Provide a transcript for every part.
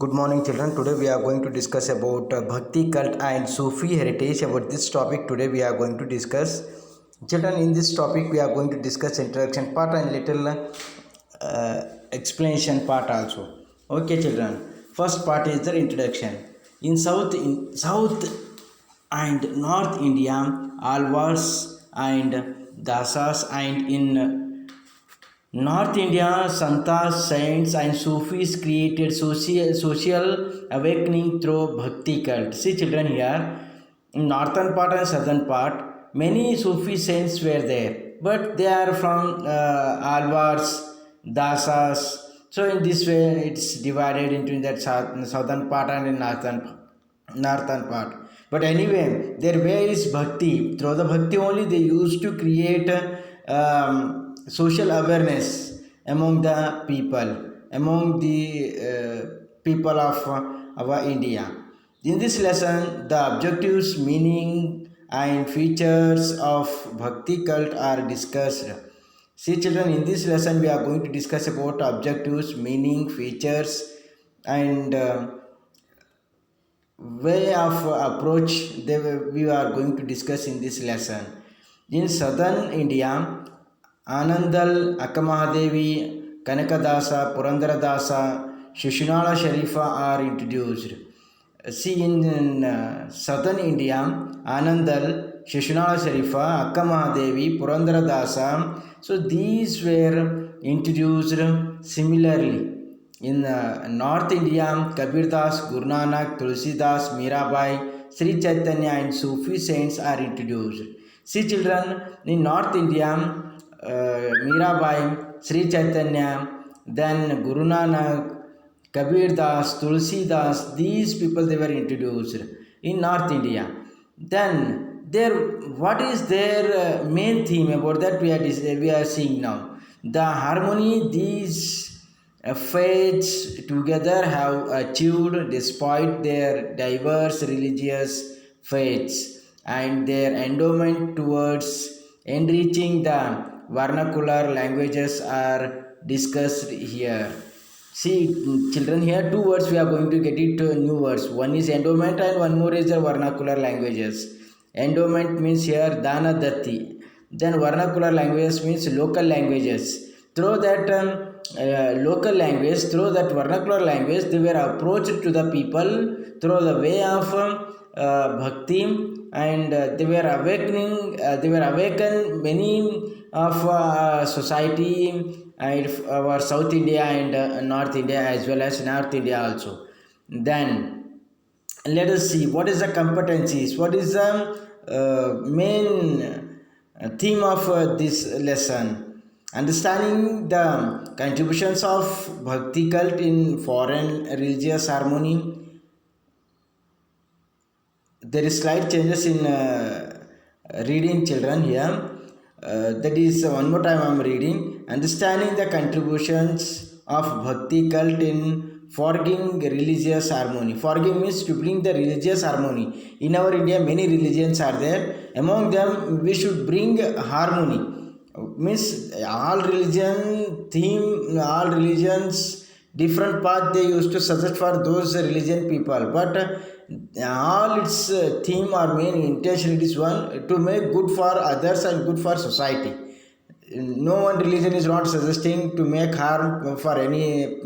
Good morning, children. Today we are going to discuss about Bhakti cult and Sufi heritage. About this topic, today we are going to discuss. Children, in this topic, we are going to discuss introduction part and little explanation part also. Okay, children. First part is the introduction. In South and North India, Alvars and Dasas, and in North India, Santas, saints, and Sufis created social awakening through Bhakti cult. See, children, here in northern part and southern part, many Sufi saints were there, but they are from Alvars, Dasas. So, in this way, it's divided into that southern part and in northern part. But anyway, their way is bhakti. Through the bhakti only, they used to create social awareness among the people, among the people of our India. In this lesson, the objectives, meaning, and features of bhakti cult are discussed. See, children, in this lesson, we are going to discuss about objectives, meaning, features, and way of approach we are going to discuss in this lesson. In southern India, Anandal, Akkamahadevi, Kanakadasa, Purandaradasa, Shushinala Sharifa are introduced. See, in southern India, Anandal, Shushinala Sharifa, Akkamahadevi, Purandaradasa, so these were introduced similarly. In North India, Kabir Das, Guru Nanak, Tulsidas, Mirabai, Sri Chaitanya and Sufi saints are introduced. See, children, in North India, Mirabai, Sri Chaitanya, then Guru Nanak, Kabir Das, Tulsidas, these people they were introduced in North India. Then what is their main theme about that we are seeing now? The harmony these faiths together have achieved despite their diverse religious faiths and their endowment towards enriching the vernacular languages are discussed here. See, children, here two words we are going to get it new words. One is endowment and one more is the vernacular languages. Endowment means here dana datti. Then vernacular languages means local languages. Through that local language, through that vernacular language, they were approached to the people through the way of bhakti, and they were awakened many of society and our South India and North India as well as North India also. Then let us see what is the competencies, what is the main theme of this lesson. Understanding the contributions of Bhakti cult in foreign religious harmony. There is slight changes in reading, children, here. That is one more time I am reading. Understanding the contributions of Bhakti cult in forging religious harmony. Forging means to bring the religious harmony. In our India, many religions are there. Among them, we should bring harmony. Means all religions, different path they used to suggest for those religion people. But all its theme or main intention it is one to make good for others and good for society. No one religion is not suggesting to make harm for any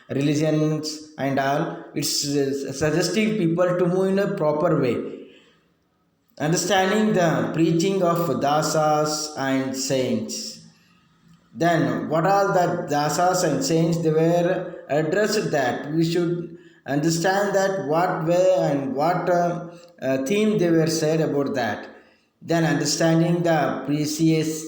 religions and all. It's suggesting people to move in a proper way. Understanding the preaching of dasas and saints. Then what all the dasas and saints they were addressed, that we should understand that what way and what theme they were said about that. Then understanding the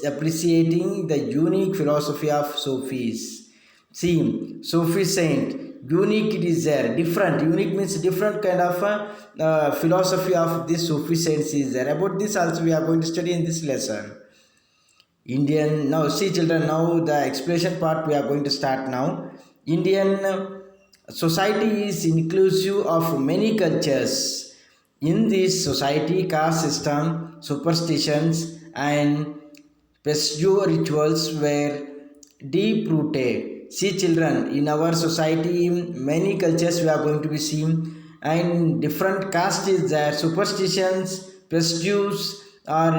appreciating the unique philosophy of Sufis. See, Sufi saint, unique it is there, different. Unique means different kind of philosophy of this Sufi saints is there. About this also we are going to study in this lesson. Indian, now see children, now the explanation part we are going to start now. Indian society is inclusive of many cultures. In this society, caste system, superstitions, and pseudo rituals were deep rooted. See children, in our society, many cultures we are going to be seeing, and different castes is there, superstitions, prejudice, or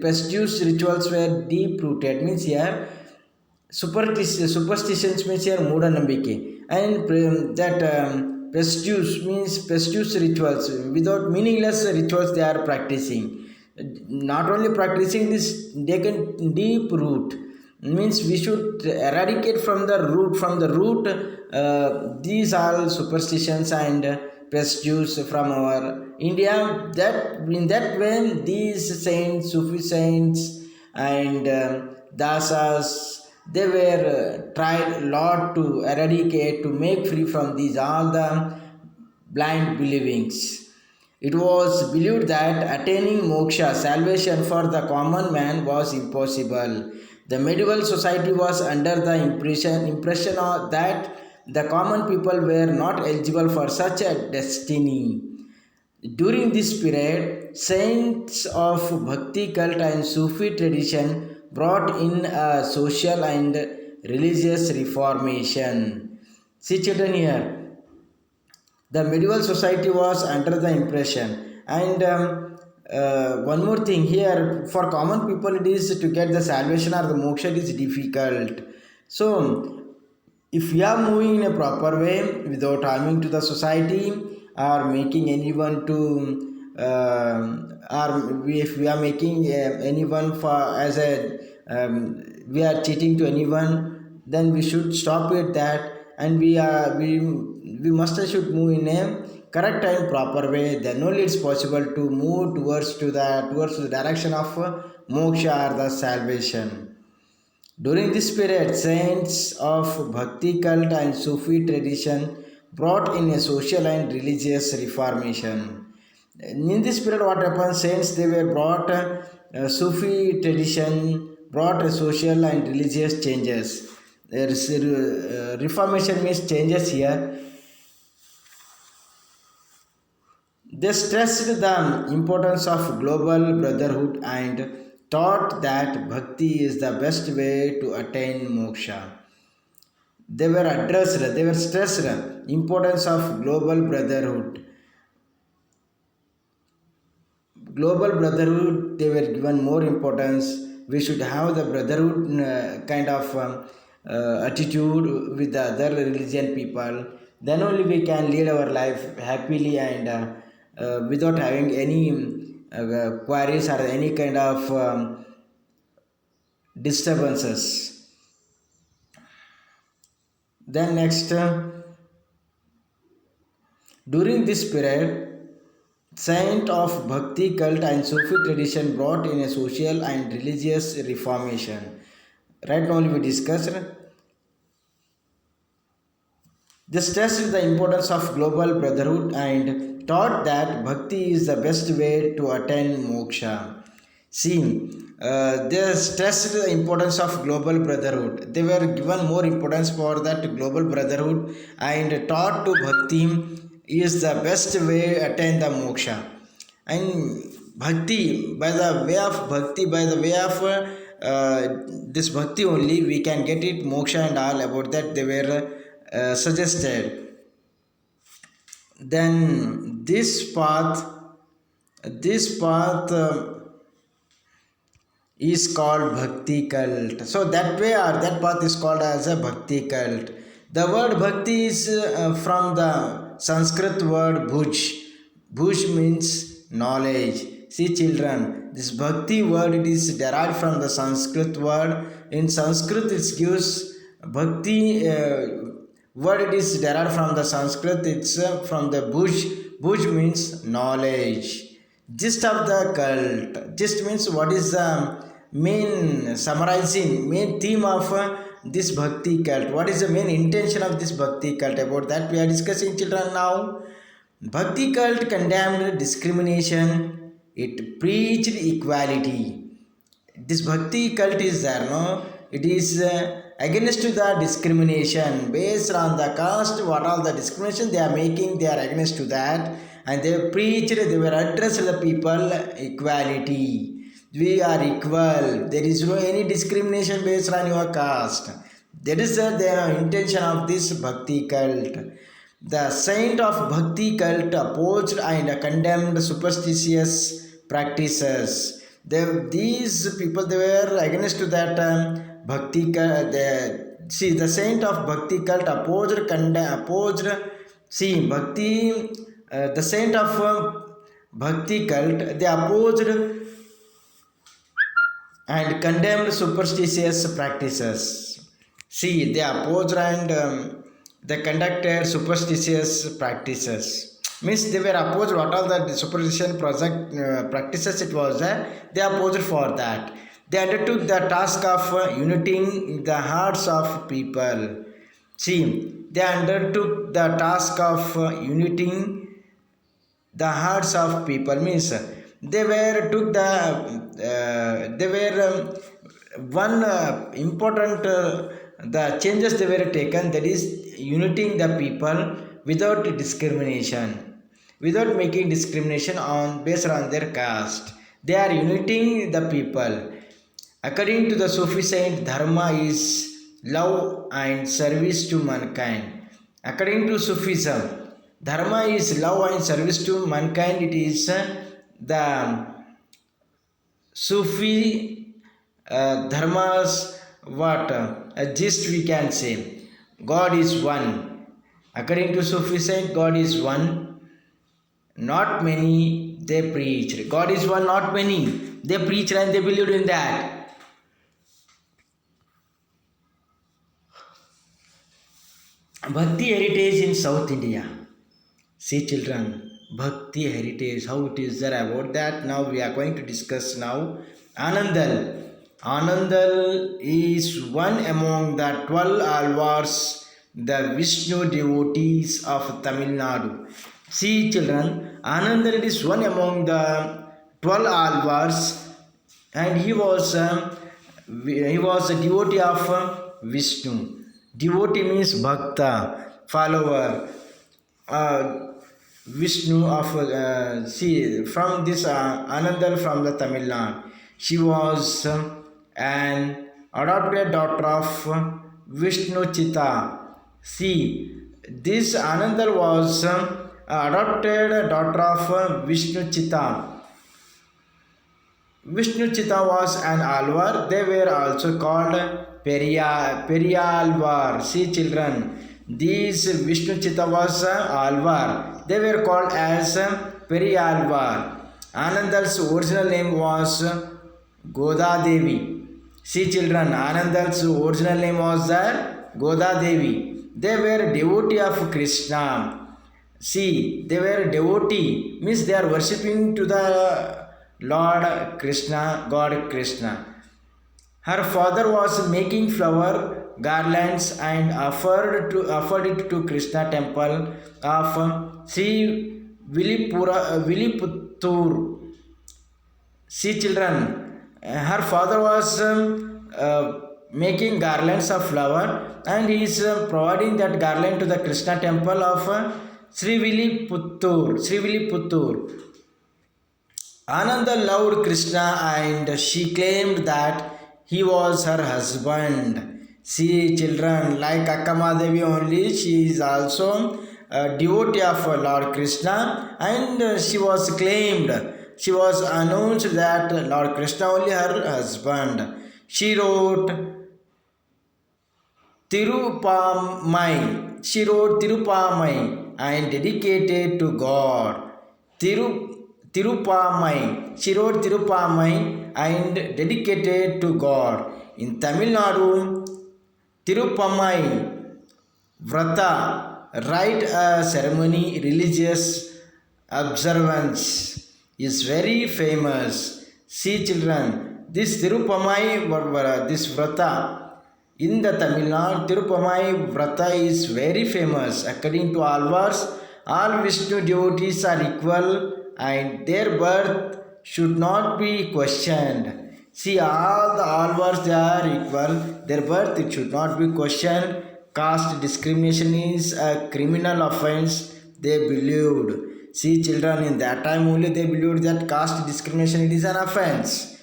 prejudice rituals were deep rooted. Means here, superstitions means here ಮೂಢನಂಬಿಕೆ, and that prejudice means prejudice rituals, without meaningless rituals they are practicing. Not only practicing this, they can deep root, means we should eradicate from the root these all superstitions and prejudice from our India. That in that way these saints, Sufi saints, and dasas, they were tried a lot to eradicate, to make free from these all the blind believings. It was believed that attaining moksha, salvation for the common man, was impossible. The medieval society was under the impression that the common people were not eligible for such a destiny. During this period, saints of Bhakti cult and Sufi tradition brought in a social and religious reformation. See children here, the medieval society was under the impression, and one more thing here, for common people it is to get the salvation or the moksha, it is difficult. So if we are moving in a proper way without harming to the society or making anyone to if we are making anyone for as a we are cheating to anyone, then we should stop it that, and we must and should move in a correct and proper way. Then only it's possible to move towards the direction of moksha or the salvation. During this period, saints of Bhakti cult and Sufi tradition brought in a social and religious reformation. In this period, what happened? Saints, they were brought Sufi tradition brought a social and religious changes. There is reformation means changes here. They stressed the importance of global brotherhood and taught that bhakti is the best way to attain moksha. They were stressed importance of global brotherhood. Global brotherhood, they were given more importance. We should have the brotherhood kind of attitude with the other religion people. Then only we can lead our life happily and without having any queries or any kind of disturbances. Then next, during this period, saint of Bhakti cult and Sufi tradition brought in a social and religious reformation. Right now we discussed. They stressed the importance of global brotherhood and taught that bhakti is the best way to attain moksha. See, they stressed the importance of global brotherhood. They were given more importance for that global brotherhood and taught to bhakti is the best way to attain the moksha. And bhakti, by the way of bhakti, by the way of this bhakti only, we can get it moksha and all about that they were suggested. Then this path is called bhakti cult. So that way or that path is called as a bhakti cult. The word bhakti is from the Sanskrit word bhuj. Bhuj means knowledge. See children, this bhakti word, it is derived from the Sanskrit word. In Sanskrit it gives bhakti word, it is derived from the Sanskrit, it's from the bhuj. Bhuj means knowledge. Gist of the cult. Gist means what is the main summarizing, main theme of this bhakti cult. What is the main intention of this bhakti cult? About that we are discussing children now. Bhakti cult condemned discrimination. It preached equality. This bhakti cult is there, no? It is against the discrimination based on the caste. What all the discrimination they are making, they are against to that, and they preached, they were addressed the people equality. We are equal. There is no any discrimination based on your caste. That is the intention of this Bhakti cult. The saint of Bhakti cult opposed and condemned superstitious practices. These people they were against to that Bhakti cult. See, the saint of Bhakti cult opposed. See, Bhakti, the saint of Bhakti cult, they opposed and condemned superstitious practices. See, they opposed and they conducted superstitious practices. Means they were opposed what all the superstition practices it was they opposed for that. They undertook the task of uniting the hearts of people. See, they undertook the task of uniting the hearts of people means they were took the they were one important the changes they were taken, that is uniting the people without discrimination, without making discrimination on based on their caste. They are uniting the people. According to the Sufi saint, dharma is love and service to mankind. According to Sufism, dharma is love and service to mankind. It is the Sufi dharmas what gist we can say. God is one. According to Sufi saint, God is one, not many. They preach. God is one, not many. They preach and they believed in that. Bhakti heritage in South India. See children, Bhakti heritage, how it is there about that. Now we are going to discuss now. Anandal. Anandal is one among the 12 alvars, the Vishnu devotees of Tamil Nadu. See children, Anandal is one among the 12 alvars and he was a devotee of Vishnu. Devotee means bhakta, follower. Vishnu of see from this Anandal from the Tamil Nadu. She was an adopted daughter of Vishnu Chitta. See, this Anandal was adopted daughter of Vishnu Chitta. Vishnu Chitta was an Alvar. They were also called Periyalvar. See children, these Vishnu Chitta was Alvar. They were called as Periyalvar. Anandal's original name was Goda Devi. See children, Anandal's original name was Goda Devi. They were devotee of Krishna. See, they were devotee means they are worshipping to the Lord Krishna, God Krishna. Her father was making flower garlands and offered it to Krishna temple of Sri Viliputtur. See children, her father was making garlands of flower and he is providing that garland to the Krishna temple of Sri Viliputtur. Sri Viliputtur. Ananda loved Krishna and she claimed that he was her husband. See children, like Akkamadevi only, she is also a devotee of Lord Krishna and she was claimed, she was announced that Lord Krishna only her husband. She wrote Tirupamai and dedicated to God. Tirupamai. She wrote Tirupamai and dedicated to God. In Tamil Nadu, Tirupamai Vrata, rite a ceremony, religious observance is very famous. See children, this Tirupamai, this Vrata in the Tamil Nadu, Tirupamai Vrata is very famous. According to Alvars, all Vishnu devotees are equal and their birth should not be questioned. See, all the Alvars they are equal, their birth it should not be questioned. Caste discrimination is a criminal offense, they believed. See children, in that time only they believed that caste discrimination it is an offense.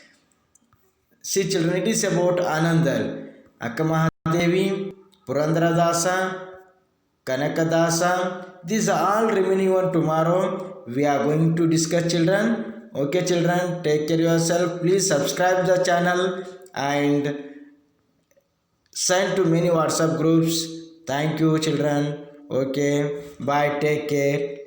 See children, it is about Anandal. Akkamadevi Purandaradasa, Kanakadasa. These are all remaining one tomorrow. We are going to discuss, children. Okay, children, take care of yourself. Please subscribe the channel and send to many WhatsApp groups. Thank you, children. Okay, bye. Take care.